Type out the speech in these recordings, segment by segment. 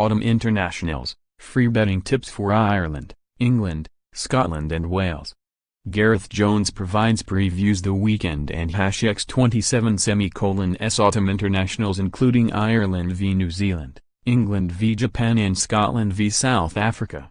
Autumn Internationals, free betting tips for Ireland, England, Scotland and Wales. Gareth Jones provides previews the weekend and #X27 Autumn Internationals including Ireland v New Zealand, England v Japan and Scotland v South Africa.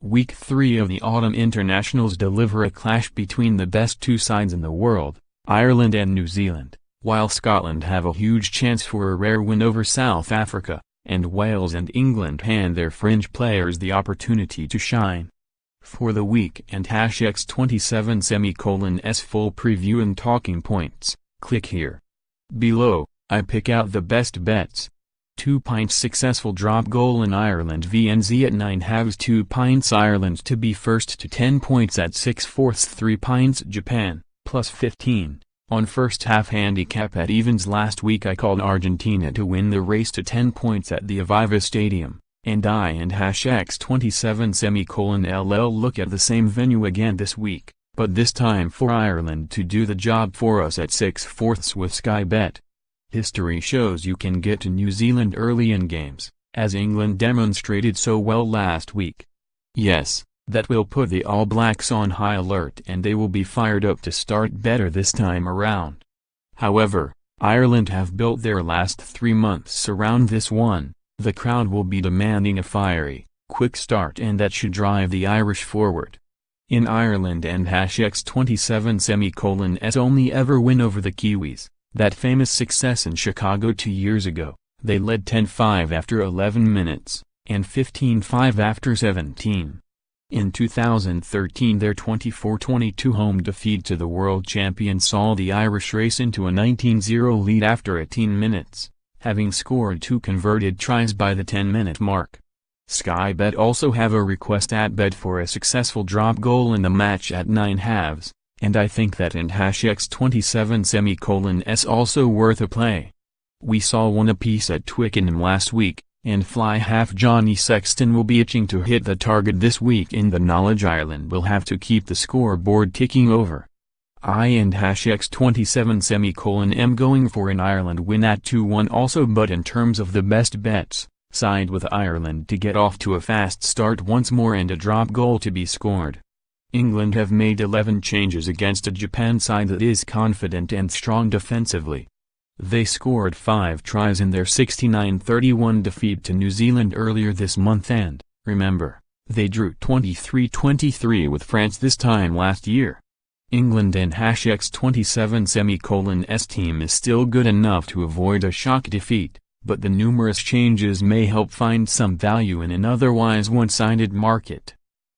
Week 3 of the Autumn Internationals deliver a clash between the best two sides in the world, Ireland and New Zealand, while Scotland have a huge chance for a rare win over South Africa, and Wales and England hand their fringe players the opportunity to shine. For the week and #X27's full preview and talking points, click here. Below, I pick out the best bets. 2 pints successful drop goal in Ireland v NZ at 9 halves. 2 pints Ireland to be first to 10 points at 6/4. 3 pints Japan, plus 15, on first half handicap at evens. Last week I called Argentina to win the race to 10 points at the Aviva Stadium, and I and #X27 look at the same venue again this week, but this time for Ireland to do the job for us at 6/4 with Sky Bet. History shows you can get to New Zealand early in games, as England demonstrated so well last week. Yes, that will put the All Blacks on high alert and they will be fired up to start better this time around. However, Ireland have built their last 3 months around this one. The crowd will be demanding a fiery, quick start and that should drive the Irish forward. In Ireland and #X27's only ever win over the Kiwis, that famous success in Chicago 2 years ago, they led 10-5 after 11 minutes, and 15-5 after 17. In 2013 their 24-22 home defeat to the world champions saw the Irish race into a 19-0 lead after 18 minutes, having scored 2 converted tries by the 10-minute mark. Sky Bet also have a request at bet for a successful drop goal in the match at 9 halves. And I think that in #X27 also worth a play. We saw one apiece at Twickenham last week, and fly half Johnny Sexton will be itching to hit the target this week in the knowledge Ireland will have to keep the scoreboard ticking over. I and #X27 am going for an Ireland win at 2-1 also, but in terms of the best bets, side with Ireland to get off to a fast start once more and a drop goal to be scored. England have made 11 changes against a Japan side that is confident and strong defensively. They scored 5 tries in their 69-31 defeat to New Zealand earlier this month and, remember, they drew 23-23 with France this time last year. England and #X27's team is still good enough to avoid a shock defeat, but the numerous changes may help find some value in an otherwise one-sided market.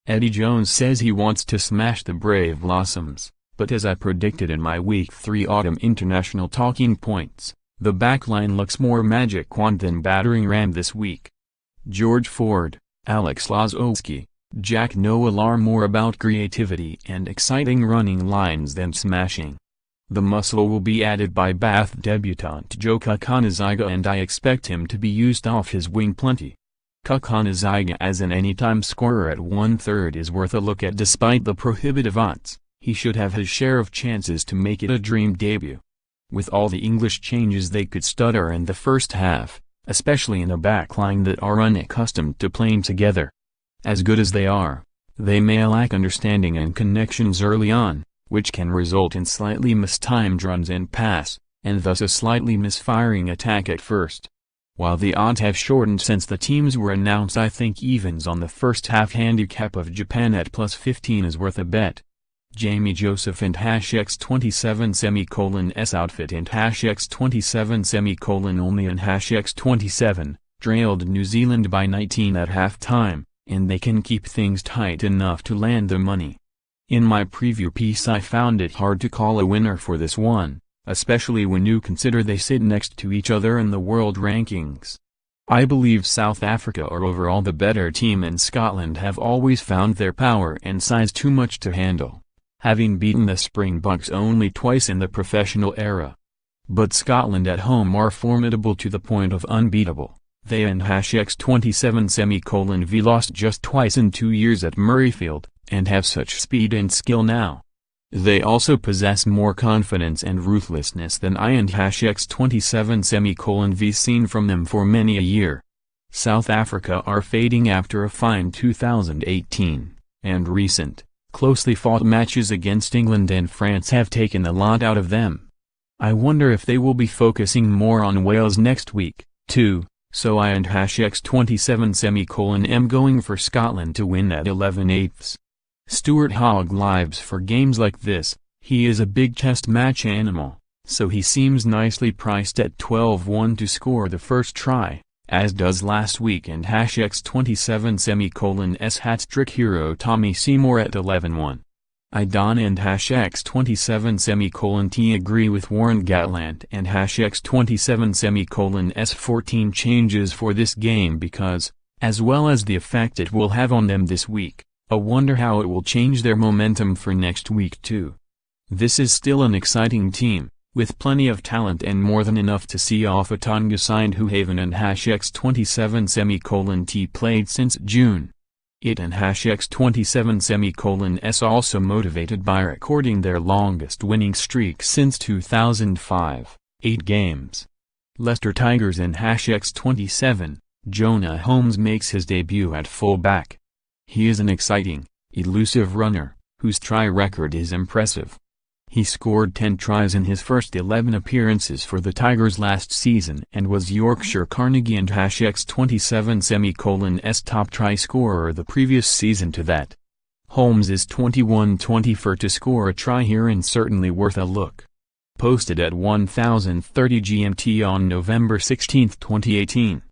Eddie Jones says he wants to smash the Brave Blossoms, but as I predicted in my Week 3 Autumn International talking points, the backline looks more magic wand than battering ram this week. George Ford, Alex Lozowski, Jack Noel are more about creativity and exciting running lines than smashing. The muscle will be added by Bath debutant Joe Kukanaziga and I expect him to be used off his wing plenty. Kukanaziga as an anytime scorer at 1/3 is worth a look at. Despite the prohibitive odds, he should have his share of chances to make it a dream debut. With all the English changes they could stutter in the first half, especially in a backline that are unaccustomed to playing together. As good as they are, they may lack understanding and connections early on, which can result in slightly mistimed runs and pass, and thus a slightly misfiring attack at first. While the odds have shortened since the teams were announced, I think evens on the first half handicap of Japan at plus 15 is worth a bet. Jamie Joseph and #X27's outfit and #X27 only and #X27 trailed New Zealand by 19 at halftime, and they can keep things tight enough to land the money. In my preview piece I found it hard to call a winner for this one, especially when you consider they sit next to each other in the world rankings. I believe South Africa are overall the better team and Scotland have always found their power and size too much to handle, having beaten the Springboks only twice in the professional era. But Scotland at home are formidable to the point of unbeatable. They and #X27 lost just twice in 2 years at Murrayfield, and have such speed and skill now. They also possess more confidence and ruthlessness than I and #X27 seen from them for many a year. South Africa are fading after a fine 2018, and recent, closely fought matches against England and France have taken a lot out of them. I wonder if they will be focusing more on Wales next week, too, so I and #X27 am going for Scotland to win at 11/8. Stuart Hogg lives for games like this. He is a big test match animal, so he seems nicely priced at 12-1 to score the first try, as does last week and #X27's hat-trick hero Tommy Seymour at 11-1. I don and #X27 agree with Warren Gatland and #X27's 14 changes for this game because, as well as the effect it will have on them this week, I wonder how it will change their momentum for next week too. This is still an exciting team, with plenty of talent and more than enough to see off a Tonga signed Huhaven and #X27 played since June. It and #X27 also motivated by recording their longest winning streak since 2005, 8 games. Leicester Tigers and #X27, Jonah Holmes makes his debut at fullback. He is an exciting, elusive runner, whose try record is impressive. He scored 10 tries in his first 11 appearances for the Tigers last season and was Yorkshire Carnegie and #X27's top try scorer the previous season to that. Holmes is 21-24 to score a try here and certainly worth a look. Posted at 1030 GMT on November 16, 2018.